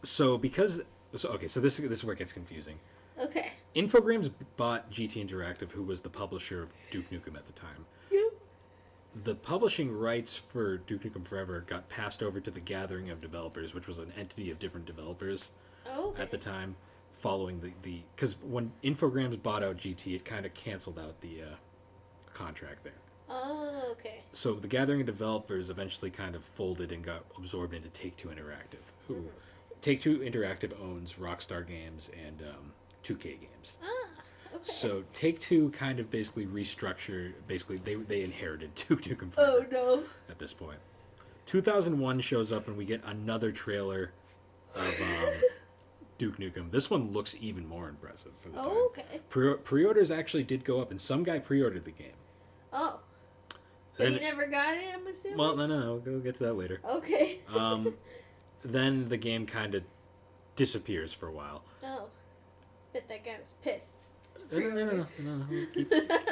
So this is where it gets confusing. Okay. Infogrames bought GT Interactive, who was the publisher of Duke Nukem at the time. Yep. The publishing rights for Duke Nukem Forever got passed over to the Gathering of Developers, which was an entity of different developers Okay. at the time, following the because when Infogrames bought out GT, it kind of canceled out the contract there. Oh, okay. So the Gathering of Developers eventually kind of folded and got absorbed into Take-Two Interactive, who Take-Two Interactive owns Rockstar Games and 2K Games. Ah, okay. So Take-Two kind of basically restructured. Basically, they inherited Duke Nukem Oh Forever no. at this point. 2001 shows up and we get another trailer of Duke Nukem. This one looks even more impressive for the time. Oh, okay. Pre-orders actually did go up, and some guy pre-ordered the game. Oh. But Then- you never got it, I'm assuming? Well, no, we'll get to that later. Okay. Then the game kind of disappears for a while. Oh. Bet that guy was pissed. No.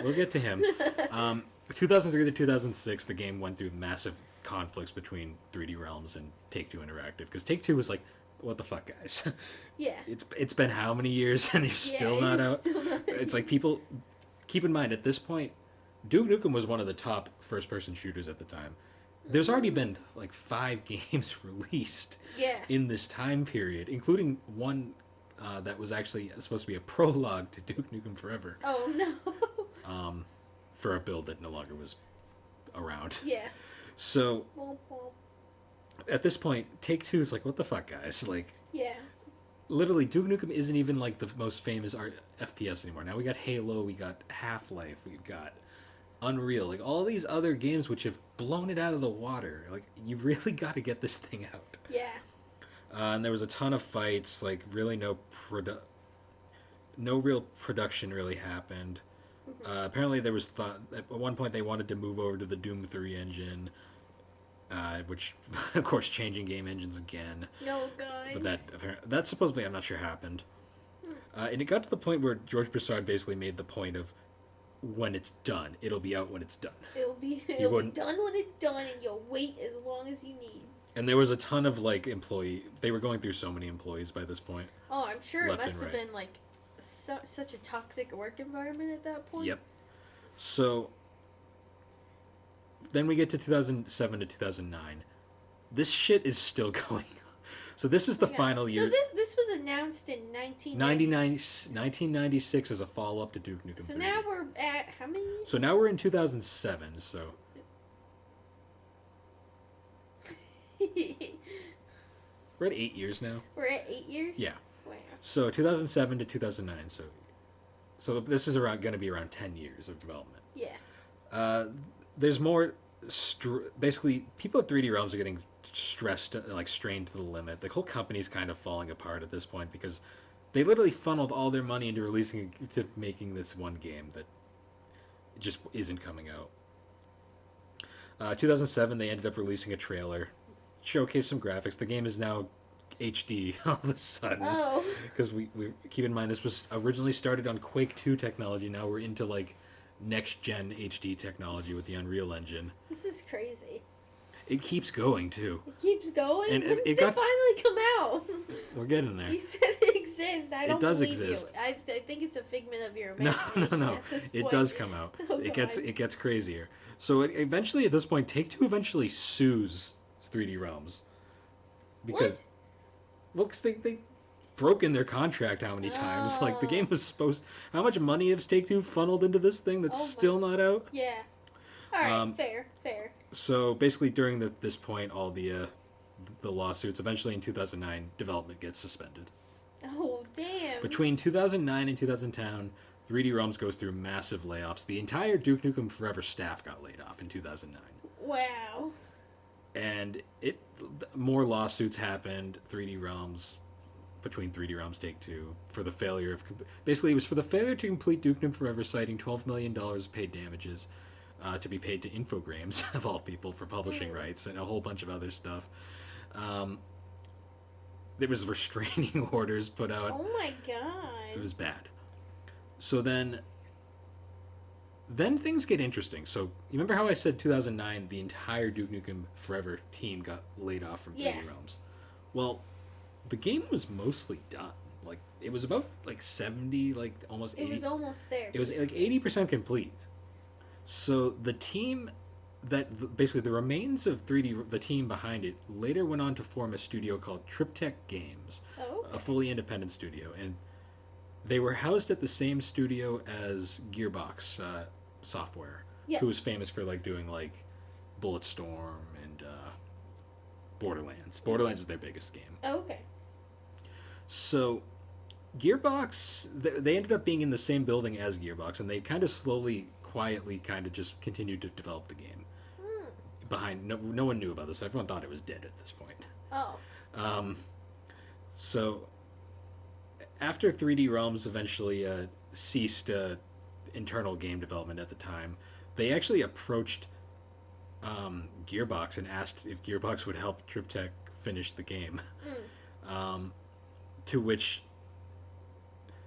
We'll get to him. 2003 to 2006, the game went through massive conflicts between 3D Realms and Take-Two Interactive, because Take-Two was like, what the fuck, guys? Yeah. It's been how many years and you're still not out? Still not... It's like, people, keep in mind, at this point, Duke Nukem was one of the top first-person shooters at the time. There's already been like 5 games released Yeah. in this time period, including one that was actually supposed to be a prologue to Duke Nukem Forever, Oh no. for a build that no longer was around. Yeah. So Womp womp. at this point, Take-Two is like, what the fuck, guys? Like, Yeah. literally, Duke Nukem isn't even like the most famous FPS anymore. Now we got Halo, we got Half-Life, we've got Unreal, like all these other games which have blown it out of the water. Like, you really got to get this thing out. Yeah. And there was a ton of fights. Like, really, no real production really happened. Apparently, there was at one point they wanted to move over to the Doom 3 engine, which, of course, changing game engines again. No god. But that supposedly, I'm not sure, happened. And it got to the point where George Broussard basically made the point of, when it's done, it'll be out when it's done. It'll be wouldn't- done when it's done, and you'll wait as long as you need. And there was a ton of, like, they were going through so many employees by this point. Oh, I'm sure it Left must and have right. been like such a toxic work environment at that point. Yep. So then we get to 2007 to 2009. This shit is still going on. So this is the Yeah. final year. So this was announced in 1996 as a follow-up to Duke Nukem So 3. now we're at how many? So now we're in 2007, so we're at 8 years now. We're at 8 years. Yeah. Wow. So 2007 to 2009, so this is going to be around 10 years of development. Yeah. There's more. Basically, people at 3D Realms are getting stressed, like strained to the limit. The whole company's kind of falling apart at this point because they literally funneled all their money into making this one game that just isn't coming out. 2007, they ended up releasing a trailer, showcased some graphics. The game is now HD all of a sudden. Oh. Because we keep in mind this was originally started on Quake 2 technology. Now we're into like next gen HD technology with the Unreal Engine. This is crazy. It keeps going too. It keeps going. And When it does got- it finally come out? We're getting there. You said it exists. I don't does believe exist. you. I think it's a figment of your No, imagination. no. at this It point. does come out. Oh, it God. gets crazier. So eventually, at this point, Take-Two eventually sues 3D Realms because, because they broken their contract how many times? Like the game was supposed. How much money has Take-Two funneled into this thing that's Oh, my- still not out? Yeah. All right. Fair. So basically, during this point, all the lawsuits. Eventually, in 2009, development gets suspended. Oh damn. Between 2009 and 2010, 3D Realms goes through massive layoffs. The entire Duke Nukem Forever staff got laid off in 2009. Wow. And more lawsuits happened. 3D Realms between 3D Realms Take-Two for the failure of basically it was for the failure to complete Duke Nukem Forever, citing $12 million paid damages to be paid to Infogrames of all people for publishing rights and a whole bunch of other stuff. There was restraining orders put out. Oh my god. It was bad. So then things get interesting. So you remember how I said 2009 the entire Duke Nukem Forever team got laid off from 3D Realms? Well, the game was mostly done. Like it was about like 70, like almost 80. It was almost there. It was like 80% complete. So the team basically the remains of 3D, the team behind it, later went on to form a studio called Triptech Games, a fully independent studio, and they were housed at the same studio as Gearbox Software, who was famous for like doing like Bulletstorm and Borderlands. Borderlands is their biggest game. Oh, okay. So Gearbox, they ended up being in the same building as Gearbox, and they kind of slowly, quietly, kind of just continued to develop the game. Behind no one knew about this. Everyone thought it was dead at this point. Oh. So after 3D Realms eventually ceased internal game development at the time, they actually approached Gearbox and asked if Gearbox would help Triptech finish the game. To which,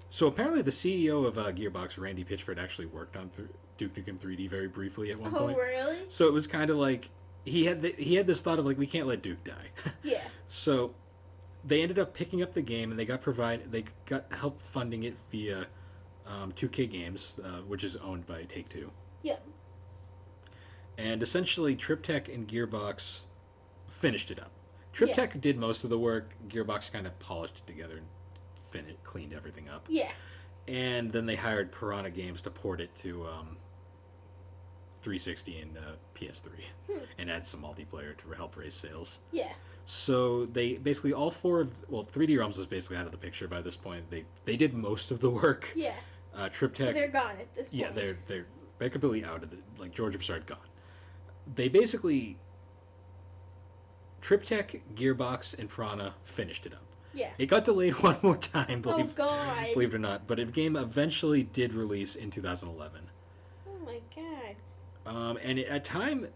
so apparently the CEO of Gearbox, Randy Pitchford, actually worked on Duke Nukem 3D very briefly at one point. Oh, really? So it was kind of like he had this thought of like, we can't let Duke die. Yeah. So they ended up picking up the game, and they got help funding it via 2K Games, which is owned by Take-Two. Yeah. And essentially, Triptech and Gearbox finished it up. Triptech did most of the work. Gearbox kind of polished it together and cleaned everything up. Yeah. And then they hired Piranha Games to port it to 360 and PS3 and add some multiplayer to help raise sales. Yeah. So they basically 3D Realms was basically out of the picture by this point. They did most of the work. Yeah. Triptech. They're gone at this point. Yeah, they're completely out of it. Like George Broussard gone. They basically Triptech, Gearbox, and Piranha finished it up. Yeah. It got delayed one more time, believe it or not, but the game eventually did release in 2011. Oh my god. And at time,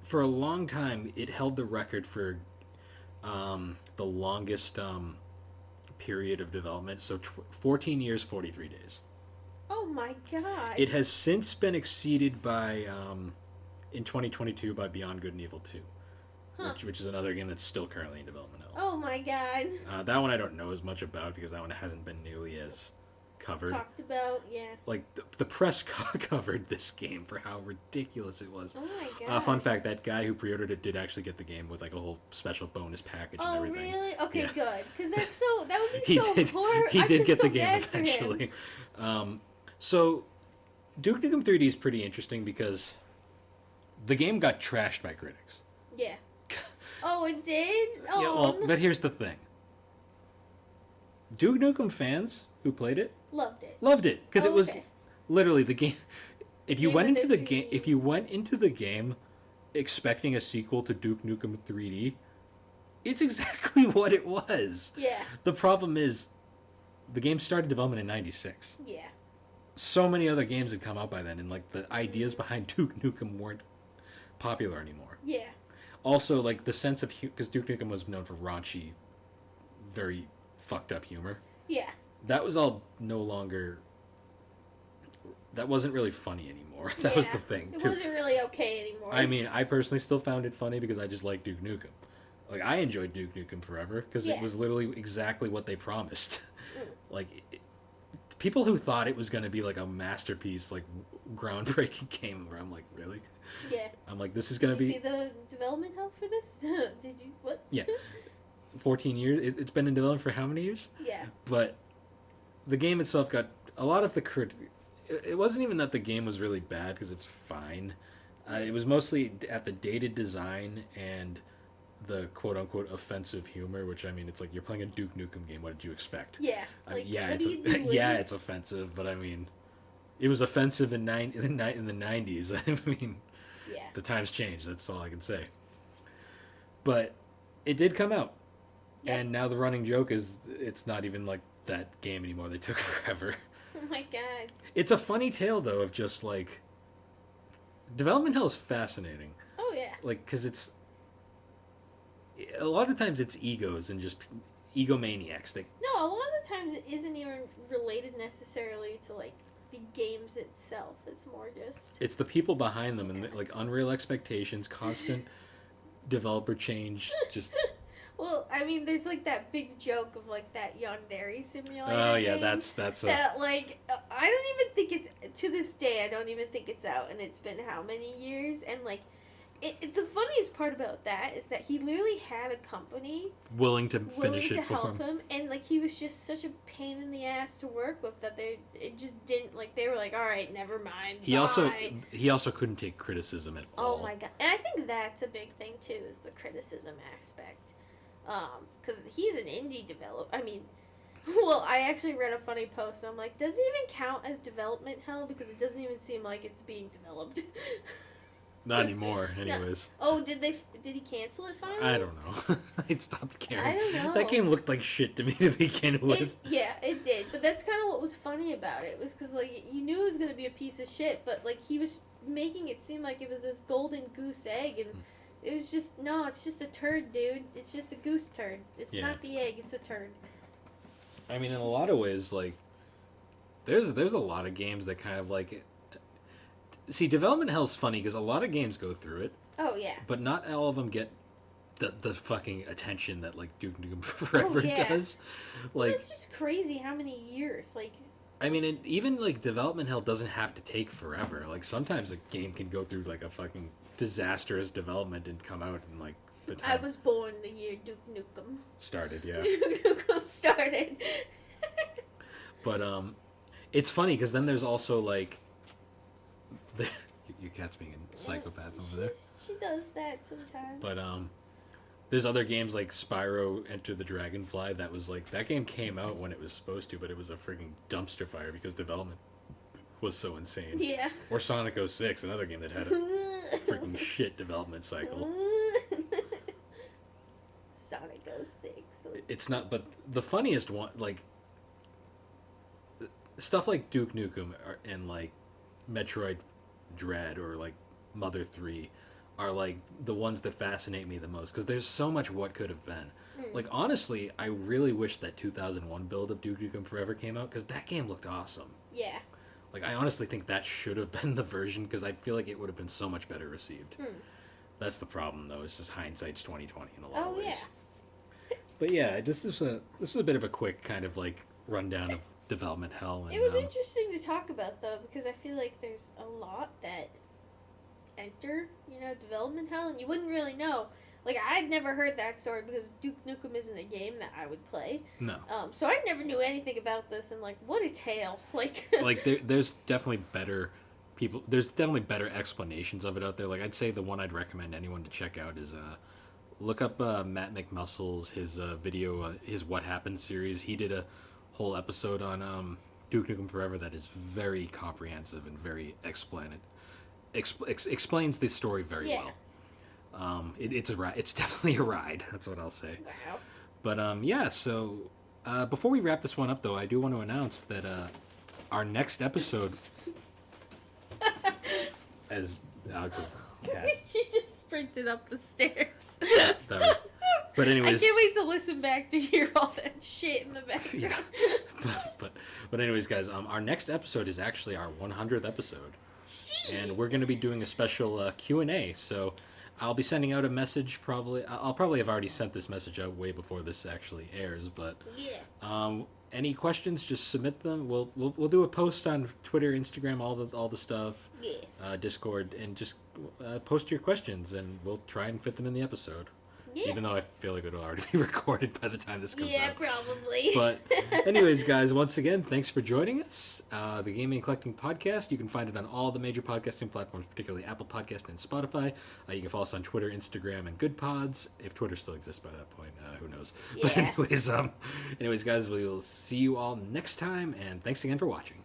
for a long time, it held the record for the longest period of development. So 14 years, 43 days. Oh my god. It has since been exceeded by, in 2022, by Beyond Good and Evil 2. Which is another game that's still currently in development. Oh my god. That one I don't know as much about because that one hasn't been nearly as covered. Talked about, yeah. Like, the press covered this game for how ridiculous it was. Oh my god. Fun fact, that guy who pre-ordered it did actually get the game with, like, a whole special bonus package and everything. Oh, really? Okay, yeah. Good. Because that would be horrible. He did get the game eventually. So, Duke Nukem 3D is pretty interesting because the game got trashed by critics. Yeah. Oh, it did? Oh. Yeah, well, but here's the thing. Duke Nukem fans who played it loved it because it was literally the game. If you went into the game expecting a sequel to Duke Nukem 3D, it's exactly what it was. Yeah. The problem is the game started development in 96. Yeah. So many other games had come out by then, and like the ideas behind Duke Nukem weren't popular anymore. Yeah. Also, like, the sense of because Duke Nukem was known for raunchy, very fucked up humor. Yeah. That was all no longer. That wasn't really funny anymore. That was the thing. It wasn't really okay anymore. I mean, I personally still found it funny because I just like Duke Nukem. Like, I enjoyed Duke Nukem Forever because it was literally exactly what they promised. Like, people who thought it was going to be like a masterpiece, like groundbreaking game, where I'm like, really? Yeah. I'm like, this is going to be. Did you see the development hell for this? Did you what? Yeah. 14 years. It's been in development for how many years? Yeah. But the game itself got a lot of the it wasn't even that the game was really bad because it's fine. It was mostly at the dated design and the quote unquote offensive humor, which I mean, it's like you're playing a Duke Nukem game. What did you expect? Yeah. I mean, Like, yeah, what it's are you doing? yeah, it's offensive, but I mean, it was offensive in the 90s. I mean, Yeah. the times changed. That's all I can say. But it did come out, Yeah. and now the running joke is it's not even like that game anymore. They took forever. Oh my god. It's a funny tale though of just like development hell is fascinating. Oh yeah. Like because it's a lot of times it's egos and just egomaniacs that No, a lot of the times it isn't even related necessarily to like the games itself. It's more just it's the people behind them and like unreal expectations, constant developer change. Just well, I mean, there's like that big joke of like that Yandere simulator. oh yeah, game that's a that like I don't even think it's to this day. I don't even think it's out, and it's been how many years? And like, the funniest part about that is that he literally had a company willing to willing finish to it for help him. him, and like he was just such a pain in the ass to work with that it just didn't like they were like, all right, never mind. He bye." also couldn't take criticism at all. Oh my god! And I think that's a big thing too, is the criticism aspect. Because he's an indie developer. I mean, well, I actually read a funny post. I'm like, does it even count as development hell? Because it doesn't even seem like it's being developed. Not anymore, anyways. Oh, did he cancel it finally? I don't know. I stopped caring. I don't know. That game looked like shit to me to begin with. Yeah, it did. But that's kind of what was funny about it. Was because like you knew it was gonna be a piece of shit, but like he was making it seem like it was this golden goose egg, and it was just no. It's just a turd, dude. It's just a goose turd. It's Yeah. not the egg. It's a turd. I mean, in a lot of ways, like there's a lot of games that kind of like see development hell's funny because a lot of games go through it, Oh yeah. but not all of them get the fucking attention that like Duke Nukem Forever yeah. does. Well, Like it's just crazy how many years. Like I mean, even like development hell doesn't have to take forever. Like sometimes a game can go through like a fucking disastrous development and come out in like the I time was born the year Duke Nukem. started. Yeah, Duke Nukem started. but it's funny because then there's also like your cat's being a psychopath over there. She does that sometimes. But there's other games like Spyro Enter the Dragonfly that was like that game came out when it was supposed to, but it was a freaking dumpster fire because development was so insane. Yeah. Or Sonic 06, another game that had a freaking shit development cycle. Sonic 06. It's not, but the funniest one, like stuff like Duke Nukem and like Metroid Dread or like Mother 3 are like the ones that fascinate me the most because there's so much what could have been. Like honestly, I really wish that 2001 build of Duke Nukem Forever came out because that game looked awesome. Yeah. Like I honestly think that should have been the version because I feel like it would have been so much better received. That's the problem though. It's just hindsight's 2020 in a lot of ways. Yeah. But yeah, this is a bit of a quick kind of like rundown of development hell. And, It was interesting to talk about though because I feel like there's a lot that enter, development hell, and you wouldn't really know. Like I'd never heard that story because Duke Nukem isn't a game that I would play. No. So I never knew anything about this, and like, what a tale! Like, like there's definitely better people. There's definitely better explanations of it out there. Like I'd say the one I'd recommend anyone to check out is look up Matt McMuscle's his video, his What Happened series. He did a whole episode on Duke Nukem Forever that is very comprehensive and very explains this story very well. It's definitely a ride. That's what I'll say. wow. But yeah, so before we wrap this one up, though, I do want to announce that our next episode, as Alex's cat, She just sprinted up the stairs. but I anyways, can't wait to listen back to hear all that shit in the background. yeah. but anyways, guys, our next episode is actually our 100th episode, and we're going to be doing a special Q&A. So I'll be sending out a message. I'll probably have already sent this message out way before this actually airs. But Yeah. any questions, just submit them. We'll do a post on Twitter, Instagram, all the stuff, Yeah. Discord, and just post your questions, and we'll try and fit them in the episode. Yeah. Even though I feel like it'll already be recorded by the time this comes Yeah, out. probably. But anyways, guys, once again, thanks for joining us. The Gaming and Collecting Podcast, you can find it on all the major podcasting platforms, particularly Apple Podcast and Spotify. You can follow us on Twitter, Instagram, and Good Pods. If Twitter still exists by that point, who knows? Yeah. But anyways, guys, we will see you all next time, and thanks again for watching.